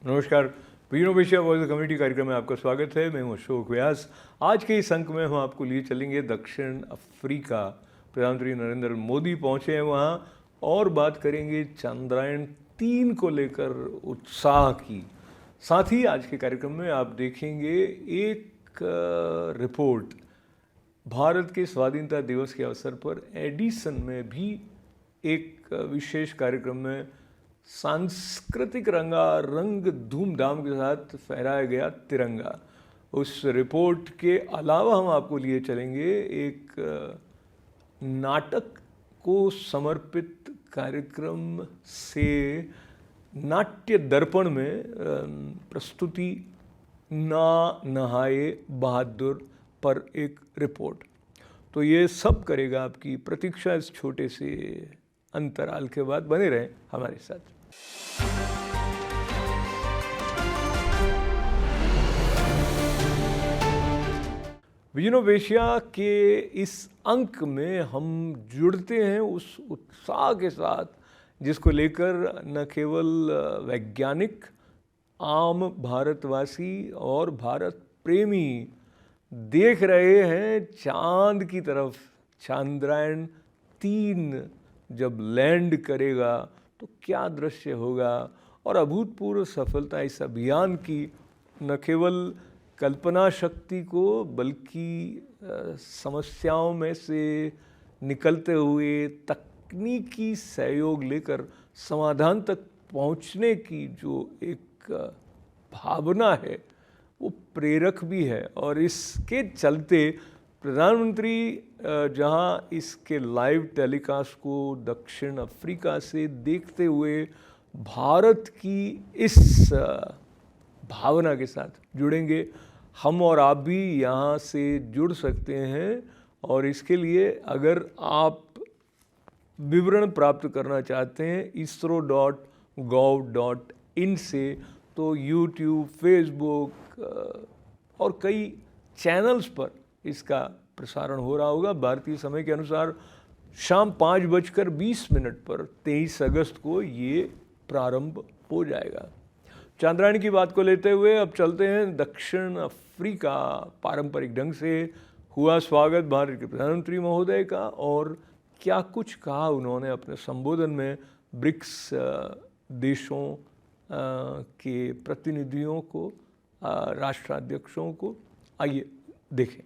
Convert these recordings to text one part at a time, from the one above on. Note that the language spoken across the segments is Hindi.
नमस्कार। विजनो एशिया वॉइस कम्युनिटी कार्यक्रम में आपका स्वागत है। मैं हूं अशोक व्यास। आज के इस अंक में हम आपको लिए चलेंगे दक्षिण अफ्रीका। प्रधानमंत्री नरेंद्र मोदी पहुंचे हैं वहां और बात करेंगे चंद्रयान-3 को लेकर उत्साह की। साथ ही आज के कार्यक्रम में आप देखेंगे एक रिपोर्ट भारत के स्वाधीनता दिवस के अवसर पर एडिसन में भी एक विशेष कार्यक्रम में सांस्कृतिक रंग धूमधाम के साथ फहराया गया तिरंगा। उस रिपोर्ट के अलावा हम आपको लिए चलेंगे एक नाटक को समर्पित कार्यक्रम से नाट्य दर्पण में प्रस्तुति ना नहाए बहादुर पर एक रिपोर्ट। तो ये सब करेगा आपकी प्रतीक्षा इस छोटे से अंतराल के बाद। बने रहें हमारे साथ। विजन ऑफ एशिया के इस अंक में हम जुड़ते हैं उस उत्साह के साथ जिसको लेकर न केवल वैज्ञानिक, आम भारतवासी और भारत प्रेमी देख रहे हैं चांद की तरफ। चंद्रयान-3 जब लैंड करेगा तो क्या दृश्य होगा। और अभूतपूर्व सफलता इस अभियान की न केवल कल्पना शक्ति को बल्कि समस्याओं में से निकलते हुए तकनीकी सहयोग लेकर समाधान तक पहुंचने की जो एक भावना है वो प्रेरक भी है। और इसके चलते प्रधानमंत्री जहां इसके लाइव टेलीकास्ट को दक्षिण अफ्रीका से देखते हुए भारत की इस भावना के साथ जुड़ेंगे। हम और आप भी यहाँ से जुड़ सकते हैं और इसके लिए अगर आप विवरण प्राप्त करना चाहते हैं isro.gov.in से, तो YouTube, फेसबुक और कई चैनल्स पर इसका प्रसारण हो रहा होगा। भारतीय समय के अनुसार शाम 5:20 पर 23 अगस्त को ये प्रारंभ हो जाएगा। चंद्रयान की बात को लेते हुए अब चलते हैं दक्षिण अफ्रीका। पारंपरिक ढंग से हुआ स्वागत भारत के प्रधानमंत्री महोदय का, और क्या कुछ कहा उन्होंने अपने संबोधन में ब्रिक्स देशों के प्रतिनिधियों को, राष्ट्राध्यक्षों को। आइए देखें।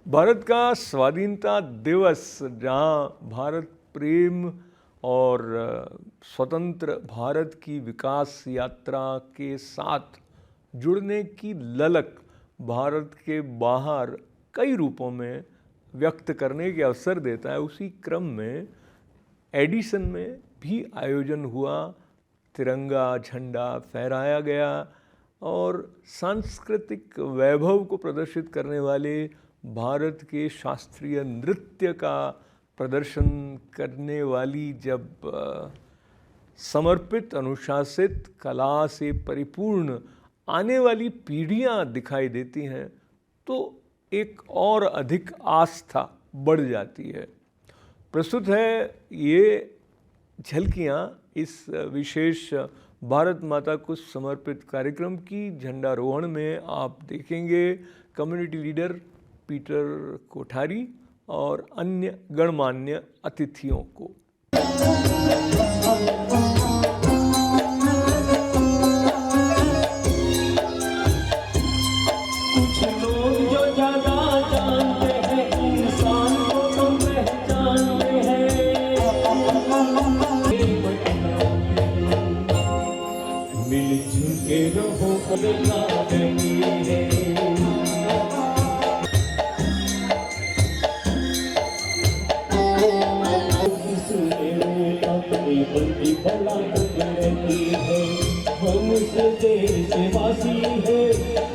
भारत का स्वाधीनता दिवस, जहां भारत प्रेम और स्वतंत्र भारत की विकास यात्रा के साथ जुड़ने की ललक भारत के बाहर कई रूपों में व्यक्त करने के अवसर देता है, उसी क्रम में एडिसन में भी आयोजन हुआ। तिरंगा झंडा फहराया गया और सांस्कृतिक वैभव को प्रदर्शित करने वाले भारत के शास्त्रीय नृत्य का प्रदर्शन करने वाली जब समर्पित, अनुशासित, कला से परिपूर्ण आने वाली पीढ़ियां दिखाई देती हैं तो एक और अधिक आस्था बढ़ जाती है। प्रस्तुत है ये झलकियां इस विशेष भारत माता को समर्पित कार्यक्रम की। झंडारोहण में आप देखेंगे कम्युनिटी लीडर पीटर कोठारी और अन्य गणमान्य अतिथियों को। कुछ लोग जो ज्यादा हम उस देश के वासी हैं,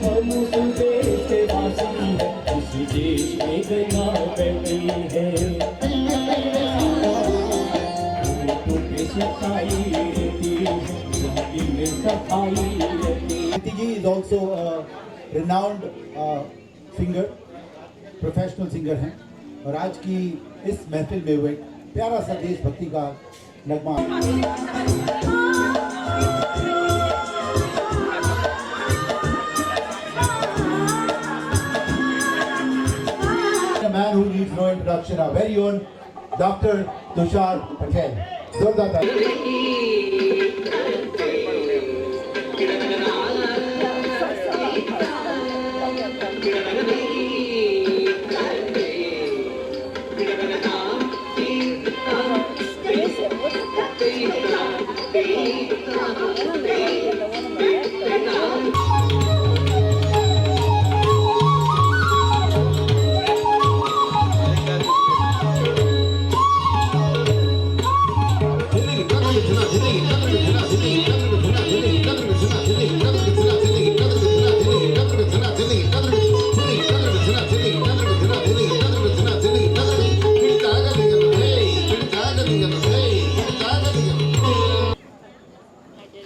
हम उस देश के वासी हैं, उस देश में गंगा बहती है। तो सफाई रहती है, नदी में सफाई रहती है। Ji is also a renowned singer, professional singer हैं और आज की इस महफिल में हुए प्यारा सा देशभक्ति का नगमा a man who needs no introduction, our very own Dr. Tushar Patel. जोरदार ताली।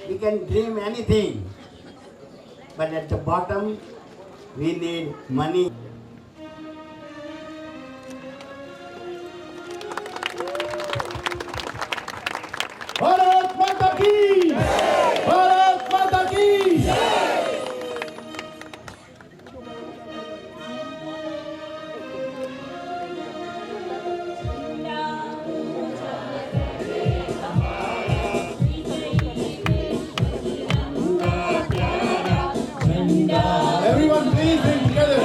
We can dream anything, but at the bottom, we need money. Bharat माता की, भारत माता की। Everyone please sing together.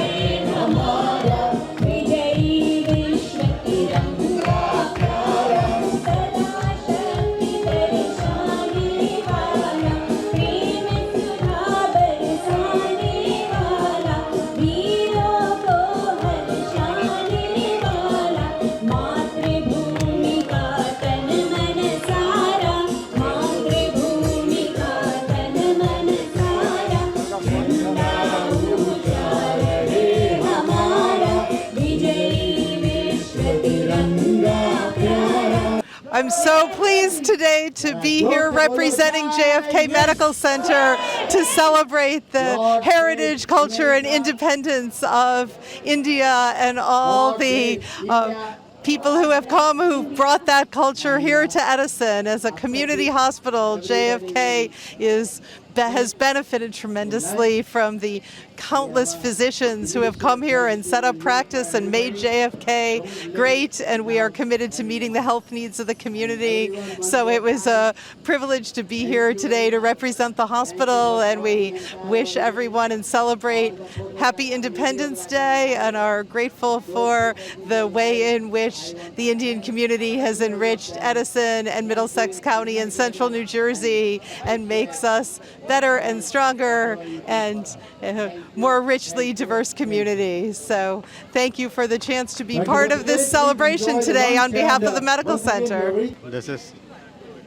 I'm so pleased today to be here representing JFK Medical Center to celebrate the heritage, culture, and independence of India and all the people who have come, who brought that culture here to Edison. As a community hospital, JFK has benefited tremendously from the countless physicians who have come here and set up practice and made JFK great, and we are committed to meeting the health needs of the community. So it was a privilege to be here today to represent the hospital, and we wish everyone and celebrate Happy Independence Day and are grateful for the way in which the Indian community has enriched Edison and Middlesex County and central New Jersey and makes us better and stronger and more richly diverse communities. So thank you for the chance to be part of this celebration today on behalf of the Medical Center. This is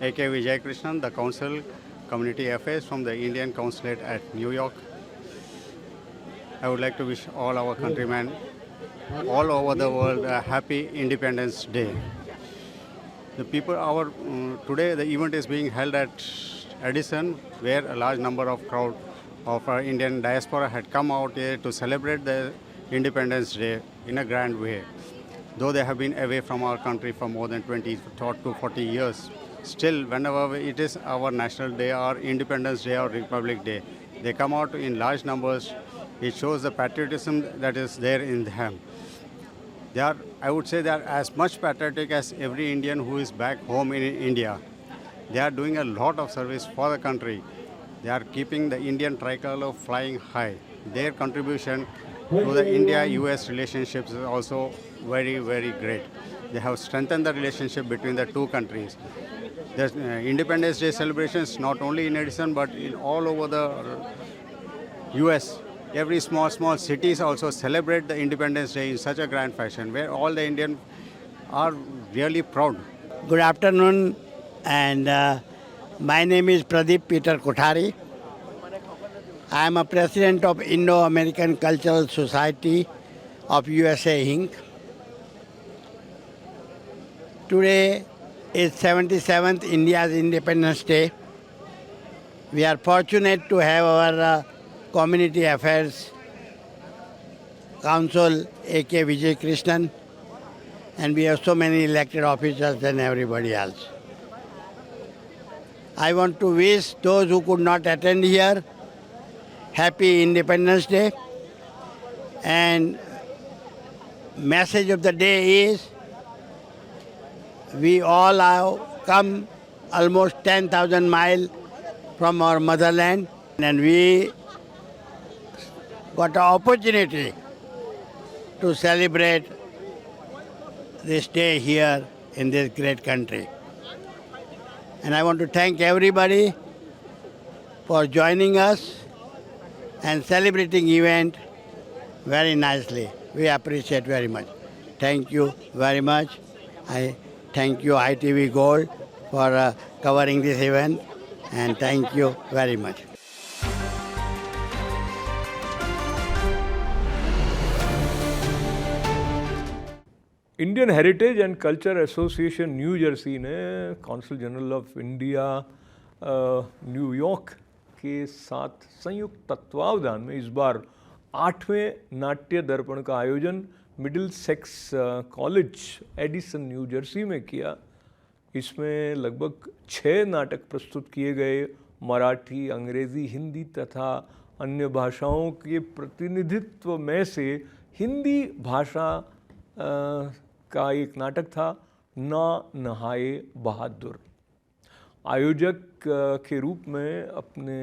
A.K. Vijay Krishnan, the Council Community Affairs from the Indian Consulate at New York. I would like to wish all our countrymen all over the world a happy Independence Day. The people, today the event is being held at Edison, where a large number of crowd of our Indian diaspora had come out here to celebrate the Independence Day in a grand way. Though they have been away from our country for more than 20 to 40 years, still whenever it is our National Day or Independence Day or Republic Day, they come out in large numbers. It shows the patriotism that is there in them. They are, I would say, they are as much patriotic as every Indian who is back home in India. They are doing a lot of service for the country. They are keeping the Indian tricolor flying high. Their contribution to the India-US relationships is also very, very great. They have strengthened the relationship between the two countries. The Independence Day celebrations not only in Edison but in all over the US, every small cities also celebrate the Independence Day in such a grand fashion, where all the Indians are really proud. Good afternoon, and my name is Pradeep Peter Kothari. I am a president of Indo-American Cultural Society of USA Inc. Today is 77th India's Independence Day. We are fortunate to have our Community Affairs Council, A.K. Vijay Krishnan, and we have so many elected officials than everybody else. I want to wish those who could not attend here Happy Independence Day. And message of the day is, we all have come almost 10,000 miles from our motherland, and we got an opportunity to celebrate this day here in this great country. And I want to thank everybody for joining us and celebrating event very nicely. We appreciate very much. Thank you very much. I thank you ITV Gold for covering this event, and thank you very much. Indian heritage and culture association New Jersey ने कौंसिल जनरल ऑफ इंडिया न्यूयॉर्क के साथ संयुक्त तत्वावधान में इस बार 8वें नाट्य दर्पण का आयोजन Middlesex college Edison new Jersey में किया। इसमें लगभग 6 नाटक प्रस्तुत किए गए। मराठी, अंग्रेज़ी, हिंदी तथा अन्य भाषाओं के प्रतिनिधित्व में से हिंदी भाषा का एक नाटक था ना नहाए बहादुर। आयोजक के रूप में अपने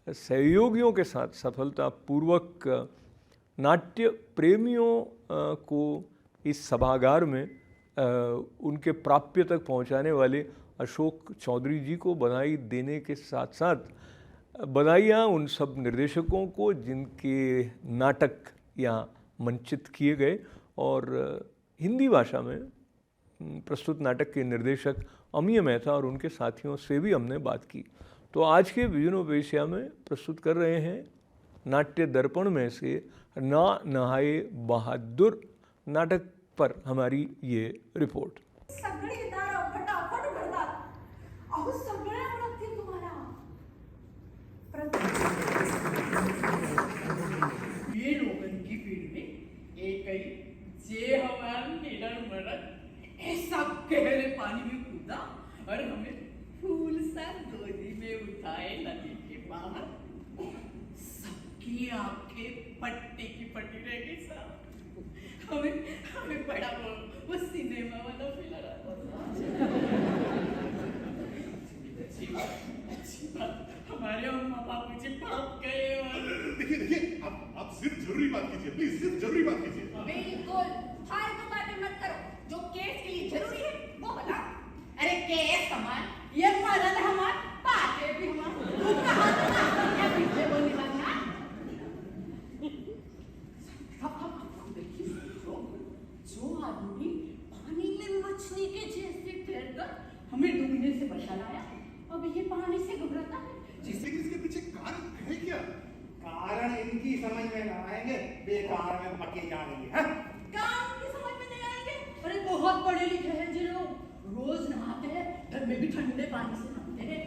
सहयोगियों के साथ सफलतापूर्वक नाट्य प्रेमियों को इस सभागार में उनके प्राप्य तक पहुंचाने वाले अशोक चौधरी जी को बधाई देने के साथ साथ बधाइयाँ उन सब निर्देशकों को जिनके नाटक यहाँ मंचित किए गए, और हिंदी भाषा में प्रस्तुत नाटक के निर्देशक अमीय मेहता और उनके साथियों से भी हमने बात की। तो आज के विजनोपेशिया में प्रस्तुत कर रहे हैं नाट्य दर्पण में से ना नहाए बहादुर नाटक पर हमारी ये रिपोर्ट। सगळे दार फटाफट उघडतात। अहो सगळ्या लागतील तुम्हाला। ये लोगन की भीड़ में एक ही जे हमारा निडर मरद ऐसा गहरे पानी में कूदा और हमें फूल सा गोदी में उठाए नदी के बाहर। सबकी आंखें पट्टी की पट्टी रह गई साहब। हमें बड़ा वो सिनेमा वाला फील आ रहा था। अच्छी बात हमारे अम्मा बापू जी भाग गए। और देखिए आप सिर्फ जरूरी बात कीजिए, प्लीज सिर्फ जरूरी बात कीजिए। बिल्कुल फालतू बातें मत करो। जो केस के लिए जरूरी है वो बताओ। अरे केस समान ये मदद हमार बातें भी हमार तू कहां या पीछे बोलने लगना। जो आदमी पानी में मछली के जैसे तैरकर हमें डूबने से बचा लाया, अब ये पानी से घबराता है। इसके पीछे कारण है क्या? कारण इनकी समझ में ना आएंगे, बेकार में पके जा रही है। काम की समझ में नहीं आएंगे। अरे बहुत पढ़े लिखे हैं जी लोग, रोज नहाते हैं, घर में भी ठंडे पानी से नहाते हैं।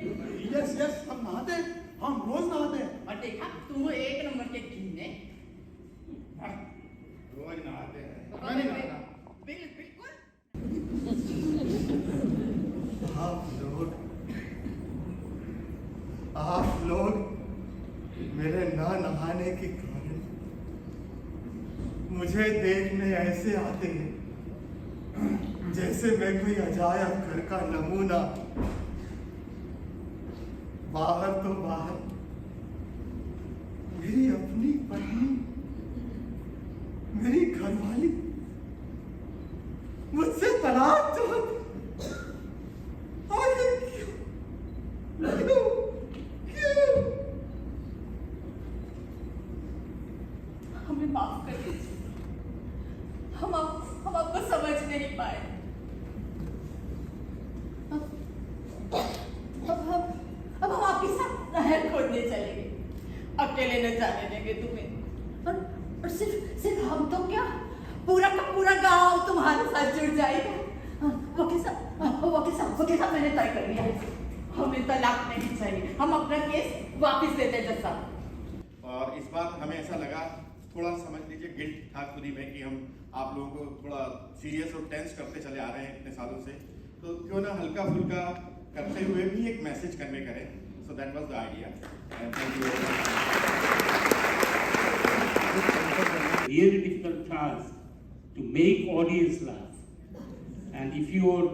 यस हम नहाते हैं, हम रोज नहाते हैं। और देखा तुम 1 नंबर के कीने रोज नहाते हैं। मैं नहीं नहाता। बिल्कुल। आप लोग मेरे ना नहाने के कारण मुझे देखने ऐसे आते हैं जैसे मैं कोई अजायब घर का नमूना। बाहर तो बाहर मेरी अपनी पत्नी, मेरी घरवाली मुझसे तलाक चाहती। आखिर क्यों? हमें माफ कर दीजिए, हम आपको समझ नहीं पाए। अब हम आपके साथ नहर खोदने चलेंगे, अकेले न जाने देंगे तुम्हें। और सिर्फ हम तो क्या, पूरा का पूरा गांव तुम्हारे साथ जुड़ जाएगा। वकील साहब मैंने तय कर लिया है, हमें तलाक नहीं चाहिए, हम अपना केस वापस लेते हैं जज साहब। और इस बार हमें ऐसा लगा, थोड़ा समझ लीजिए गिल्ट था खुद ही में कि हम आप लोगों को थोड़ा सीरियस और टेंस करते चले आ रहे हैं इतने सालों से, तो क्यों ना हल्का फुल्का करते हुए भी एक मैसेज कन्वे करें। So that was the idea and thank you very much. Really difficult task to make audience laugh, and if you are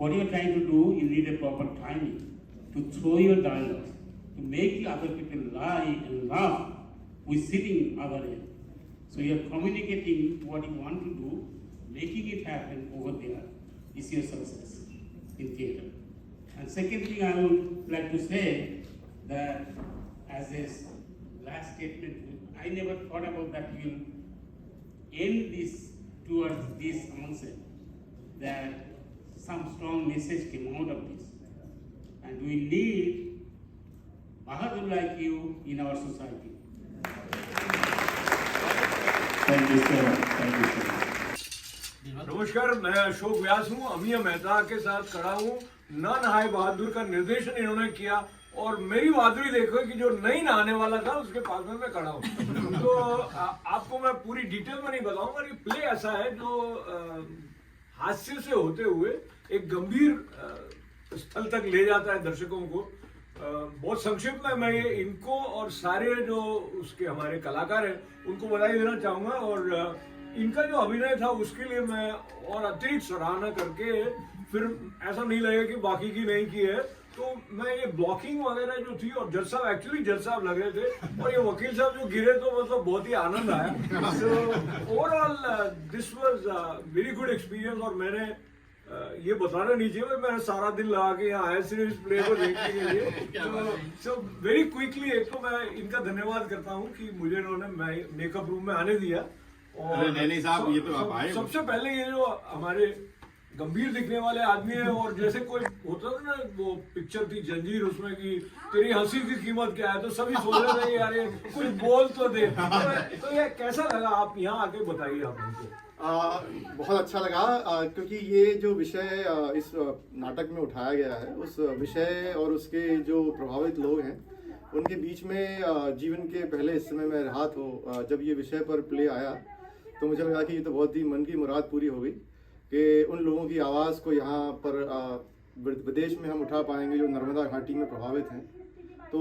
what you are trying to do, you need a proper timing to throw your dialogues to make the other people lie and laugh with sitting other end. So you are communicating what you want to do, making it happen over there is your success in theatre. And second thing I would like to say that as a last statement, I never thought about that we will end this towards this onset, that some strong message came out of this. And we need Bahadur like you in our society. Thank you, sir. Thank you, sir. नमस्कार, मैं अशोक व्यास हूँ, अमीय मेहता के साथ खड़ा हूँ। न नहाए बहादुर का निर्देशन इन्होंने किया और मेरी बहादुरी देखो कि जो नहीं नहाने वाला था उसके पास में मैं खड़ा हूँ। तो आपको मैं पूरी डिटेल में नहीं बताऊंगा। ये प्ले ऐसा है जो हास्य से होते हुए एक गंभीर स्थल तक ले जाता है दर्शकों को। बहुत संक्षिप्त में मैं ये इनको और सारे जो उसके हमारे कलाकार हैं उनको बधाई देना चाहूँगा, और इनका जो अभिनय था उसके लिए मैं और अतिरिक्त सराहना करके फिर ऐसा नहीं लगेगा कि बाकी की नहीं की है। तो मैं ये ब्लॉकिंग वगैरह जो थी, और जज साहब एक्चुअली जज साहब लग रहे थे और ये वकील साहब जो गिरे तो मतलब बहुत ही आनंद आया। So overall this was very good experience. और मैंने ये बताना नहीं चाहिए, मैंने सारा दिन लगा के यहाँ आया सिर्फ इस प्ले को देखने के लिए। सो वेरी क्विकली एक तो मैं इनका धन्यवाद करता हूँ कि मुझे इन्होंने मेकअप रूम में आने दिया। और नहीं साहब, ये तो आप आए। सबसे पहले ये जो हमारे गंभीर दिखने वाले आदमी है, और जैसे कोई होता था ना वो पिक्चर थी जंजीर, उसमें कि तेरी हंसी की कीमत क्या है, तो सभी सोच रहे थे यार ये कुछ बोल तो दे। तो ये कैसा लगा, आप यहाँ आके बताइए आप हमको। बहुत अच्छा लगा क्योंकि ये जो विषय इस नाटक में उठाया गया है, उस विषय और उसके जो प्रभावित लोग हैं उनके बीच में जीवन के पहले हिस्से में मैं रहा। तो जब ये विषय पर प्ले आया तो मुझे लगा कि ये तो बहुत ही मन की मुराद पूरी हो गई कि उन लोगों की आवाज़ को यहाँ पर विदेश में हम उठा पाएंगे जो नर्मदा घाटी में प्रभावित हैं। तो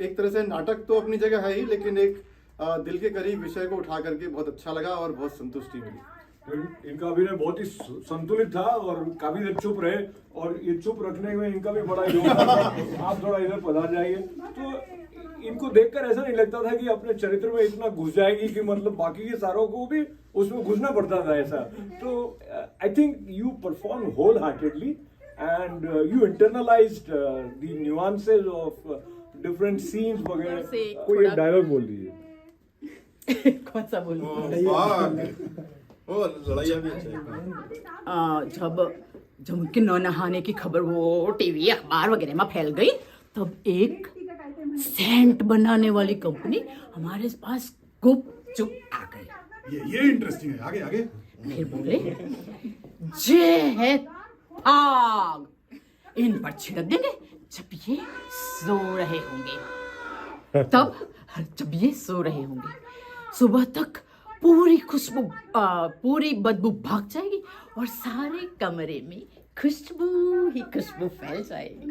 एक तरह से नाटक तो अपनी जगह है ही, लेकिन एक दिल के करीब विषय को उठा करके बहुत अच्छा लगा और बहुत संतुष्टि मिली। इनका अभिनय बहुत ही संतुलित था और काफी देर चुप रहे, और ये चुप रखने में इनका भी बड़ा योगदान था। आप थोड़ा इधर पधार जाइए। तो इनको देखकर ऐसा नहीं लगता था कि अपने चरित्र में इतना घुस जाएगी कि मतलब बाकी के सारों को भी उसमें घुसना पड़ता था ऐसा। तो I think you perform wholeheartedly and you internalized the nuances of different scenes वगैरह। कोई एक डायलॉग बोल दीजिए। कौन सा बोलूं? लड़ाइयाँ भी अच्छा है। जब उनके न नहाने की खबर वो टीवी अखबार वगैरह में फैल गई, तब एक सेंट बनाने वाली कंपनी हमारे पास गुपचुप आ गई। ये इंटरेस्टिंग है। आगे आगे। फिर बोले जे है आग, इन पर छिड़क देंगे जब ये सो रहे होंगे। तब जब ये सो रहे होंगे सुबह तक पूरी बदबू भाग जाएगी और सारे कमरे में खुशबू ही खुशबू फैल जाएगी।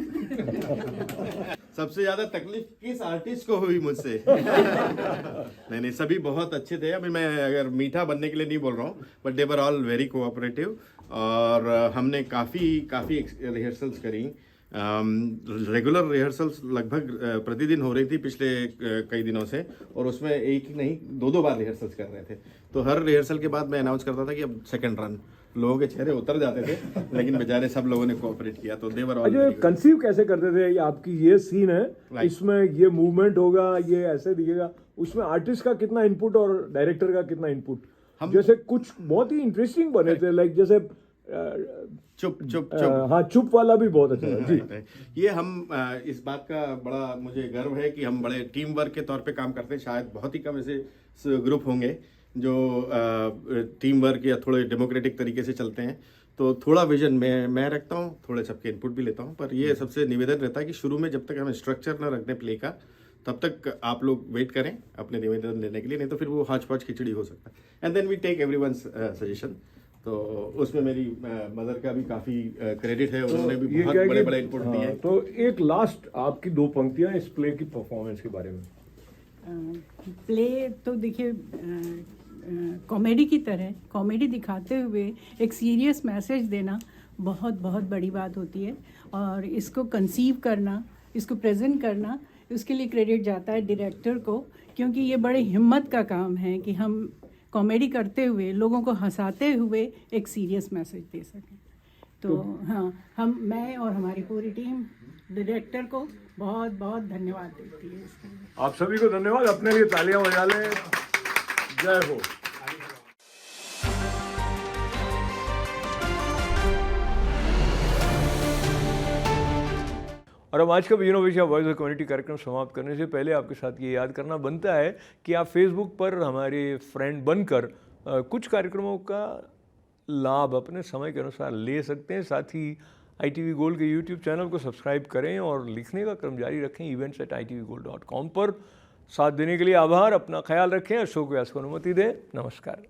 सबसे ज्यादा तकलीफ किस आर्टिस्ट को हुई मुझसे? नहीं, सभी बहुत अच्छे थे। अभी मैं अगर मीठा बनने के लिए नहीं बोल रहा हूँ, but they were all very cooperative. और हमने काफ़ी रिहर्सल्स करी रेगुलर रिहर्सल्स लगभग प्रतिदिन हो रही थी पिछले कई दिनों से, और उसमें एक ही नहीं 2-2 बार रिहर्सल्स कर रहे थे। तो हर रिहर्सल के बाद मैं अनाउंस करता था कि अब सेकंड रन, लोगों के चेहरे उतर जाते थे लेकिन बेचारे सब लोगों ने कोऑपरेट किया। तो देवर ऑल अच्छा, कंसीव कैसे करते थे? ये आपकी ये सीन है, इसमें ये मूवमेंट होगा, ये ऐसे दिखेगा, उसमें आर्टिस्ट का कितना इनपुट और डायरेक्टर का कितना इनपुट? जैसे कुछ बहुत ही इंटरेस्टिंग बने थे, लाइक जैसे चुप हाँ, चुप वाला भी बहुत अच्छा था जी। ये हम इस बात का बड़ा मुझे गर्व है कि हम बड़े टीम वर्क के तौर पे काम करते हैं। शायद बहुत ही कम ऐसे ग्रुप होंगे जो टीम वर्क या थोड़े डेमोक्रेटिक तरीके से चलते हैं। तो थोड़ा विजन मैं रखता हूँ, थोड़े सबके इनपुट भी लेता हूँ, पर ये सबसे निवेदन रहता है कि शुरू में जब तक हमें स्ट्रक्चर ना रखने प्ले का, तब तक आप लोग वेट करें अपने निवेदन लेने के लिए, नहीं तो फिर वो हाच-पाच खिचड़ी हो सकता है। And then we take everyone's suggestion. तो उसमें मेरी मदर का भी काफ़ी क्रेडिट है, उन्होंने भी बहुत बड़े इनपुट दिए हैं। तो एक लास्ट आपकी 2 पंक्तियां इस प्ले की परफॉर्मेंस के बारे में। प्ले तो देखिए कॉमेडी की तरह, कॉमेडी दिखाते हुए एक सीरियस मैसेज देना बहुत बहुत बड़ी बात होती है, और इसको कंसीव करना, इसको प्रेजेंट करना, उसके लिए क्रेडिट जाता है डायरेक्टर को, क्योंकि ये बड़े हिम्मत का काम है कि हम कॉमेडी करते हुए, लोगों को हंसाते हुए एक सीरियस मैसेज दे सकें। तो हाँ, मैं और हमारी पूरी टीम डायरेक्टर को बहुत बहुत धन्यवाद देती है इसके लिए। आप सभी को धन्यवाद, अपने लिए तालियां बजा लें। जय हो। और अब आज का vision of Asia voice of community कार्यक्रम समाप्त करने से पहले आपके साथ ये याद करना बनता है कि आप फेसबुक पर हमारे फ्रेंड बनकर कुछ कार्यक्रमों का लाभ अपने समय के अनुसार ले सकते हैं। साथ ही ITV गोल्ड के यूट्यूब चैनल को सब्सक्राइब करें और लिखने का क्रम जारी रखें events@itvgold.com पर। साथ देने के लिए आभार, अपना ख्याल रखें, अशोक व्यास को अनुमति दें। नमस्कार।